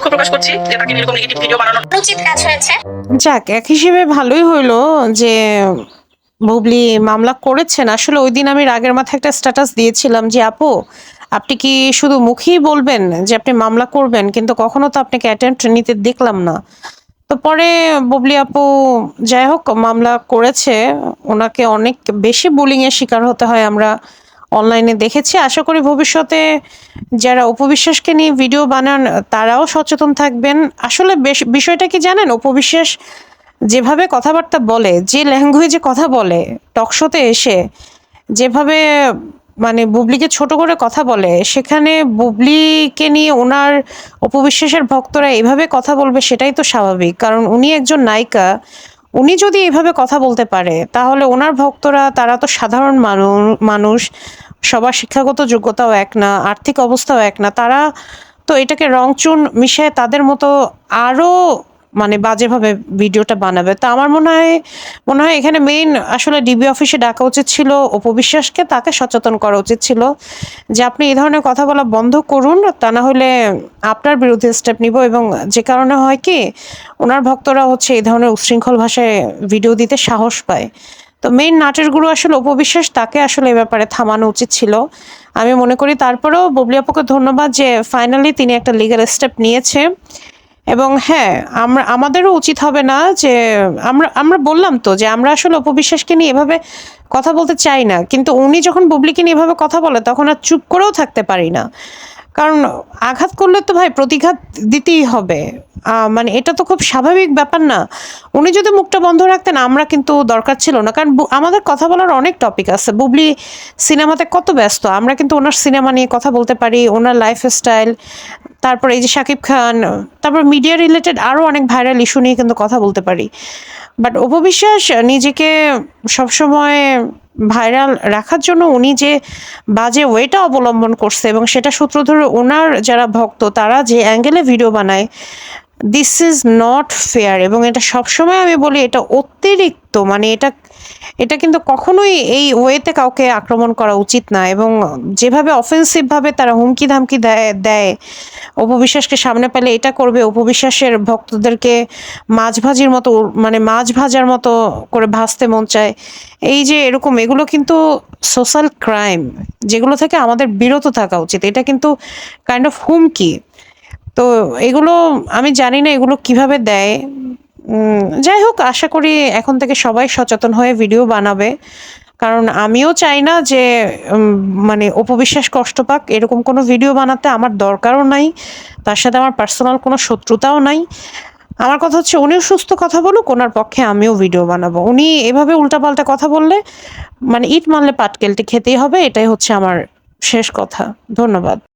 দুঃখ প্রকাশ করছি যে তাকে এরকম নেগেটিভ ভিডিও বানানো উচিত কাজ হয়েছে। যাক, এক হিসেবে ভালোই হইলো যে বুবলি মামলা করেছেন। আসলে ওইদিন আমি রাগের মাথায় একটা স্ট্যাটাস দিয়েছিলাম যে আপু, আপনি কি শুধু মুখেই বলবেন যে আপনি মামলা করবেন, কিন্তু কখনো তো আপনাকে অ্যাটেম্প্ট নিতে দেখলাম না। তো পরে বুবলি আপু যাই হোক মামলা করেছে। ওনাকে অনেক বেশি বুলিং এর শিকার হতে হয় আমরা অনলাইনে দেখেছি। আশা করি ভবিষ্যতে যারা অপবিশ্বাসকে নিয়ে ভিডিও বানান তারাও সচেতন থাকবেন। আসলে বিষয়টা কি জানেন, অপবিশ্বাস যেভাবে কথাবার্তা বলে, যে ল্যাঙ্গুয়েজে কথা বলে টকশোতে এসে, যেভাবে মানে বুবলিকে ছোট করে কথা বলে, সেখানে বুবলিকে নিয়ে ওনার অপবিশ্বাসের ভক্তরা এভাবে কথা বলবে সেটাই তো স্বাভাবিক। কারণ উনি একজন নায়িকা, উনি যদি এভাবে কথা বলতে পারে তাহলে ওনার ভক্তরা তারা তো সাধারণ মানুষ, সবার শিক্ষাগত যোগ্যতাও এক না, আর্থিক অবস্থাও এক না, তারা তো এটাকে রংচুন মিশায় তাদের মতো আরো মানে বাজেভাবে ভিডিওটা বানাবে। তা আমার মনে হয় এখানে মেইন আসলে ডিবি অফিসে ডাকা উচিত ছিল অপবিশ্বাসকে, তাকে সচেতন করা উচিত ছিল যে আপনি এই ধরনের কথা বলা বন্ধ করুন, তা না হলে আপনার বিরুদ্ধে স্টেপ নিব। এবং যে কারণে হয় কি, ওনার ভক্তরা হচ্ছে এই ধরনের উচ্ছৃঙ্খল ভাষায় ভিডিও দিতে সাহস পায়। তো মেইন নাটের গুরু আসলে অপবিশ্বাস, তাকে আসলে এ ব্যাপারে থামানো উচিত ছিল আমি মনে করি। তারপরেও বুবলি আপুকে ধন্যবাদ যে ফাইনালি তিনি একটা লিগ্যাল স্টেপ নিয়েছে। এবং হ্যাঁ, আমাদেরও উচিত হবে না যে আমরা বললাম তো যে আমরা আসলে অপবিশ্বাসকে নিয়ে এভাবে কথা বলতে চাই না, কিন্তু উনি যখন বুবলিকে নিয়ে এভাবে কথা বলে তখন আর চুপ করেও থাকতে পারি না। কারণ আঘাত করলে তো ভাই প্রতিঘাত দিতেই হবে। মানে এটা তো খুব স্বাভাবিক ব্যাপার না? উনি যদি মুখটা বন্ধ রাখতেন আমরা কিন্তু দরকার ছিল না, কারণ আমাদের কথা বলার অনেক টপিক আছে। বুবলি সিনেমাতে কত ব্যস্ত, আমরা কিন্তু ওনার সিনেমা নিয়ে কথা বলতে পারি, ওনার লাইফস্টাইল, তারপর এই যে শাকিব খান, তারপর মিডিয়া রিলেটেড আরও অনেক ভাইরাল ইস্যু নিয়ে কিন্তু কথা বলতে পারি। বাট অপবিশ্বাস নিজেকে সবসময় ভাইরাল রাখার জন্য উনি যে বাজে ওয়েটা অবলম্বন করছে, এবং সেটা সূত্র ধরে ওনার যারা ভক্ত তারা যে অ্যাঙ্গেলে ভিডিও বানায়, দিস ইজ নট ফেয়ার। এবং এটা সবসময় আমি বলি এটা অতিরিক্ত, মানে এটা কিন্তু কখনোই এই ওয়েতে কাউকে আক্রমণ করা উচিত না। এবং যেভাবে অফেন্সিভভাবে তারা হুমকি ধামকি দেয় অপবিশ্বাসকে সামনে পেলে এটা করবে, অপবিশ্বাসের ভক্তদেরকে মাছ ভাজার মতো করে ভাজতে মন চায়, এই যে এরকম, এগুলো কিন্তু সোশ্যাল ক্রাইম, যেগুলো থেকে আমাদের বিরত থাকা উচিত। এটা কিন্তু কাইন্ড অফ হুমকি। তো এগুলো আমি জানি না এগুলো কিভাবে দেয়। যাই হোক, আশা করি এখন থেকে সবাই সচেতন হয়ে ভিডিও বানাবে, কারণ আমিও চাই না যে মানে অপবিশ্বাস কষ্ট পাক। এরকম কোনো ভিডিও বানাতে আমার দরকারও নাই, তার সাথে আমার পার্সোনাল কোনো শত্রুতাও নাই। আমার কথা হচ্ছে উনিও সুস্থ কথা বলুক, ওনার পক্ষে আমিও ভিডিও বানাবো। উনি এভাবে উল্টাপাল্টা কথা বললে মানে ইট মারলে পাটকেলটি খেতেই হবে, এটাই হচ্ছে আমার শেষ কথা। ধন্যবাদ।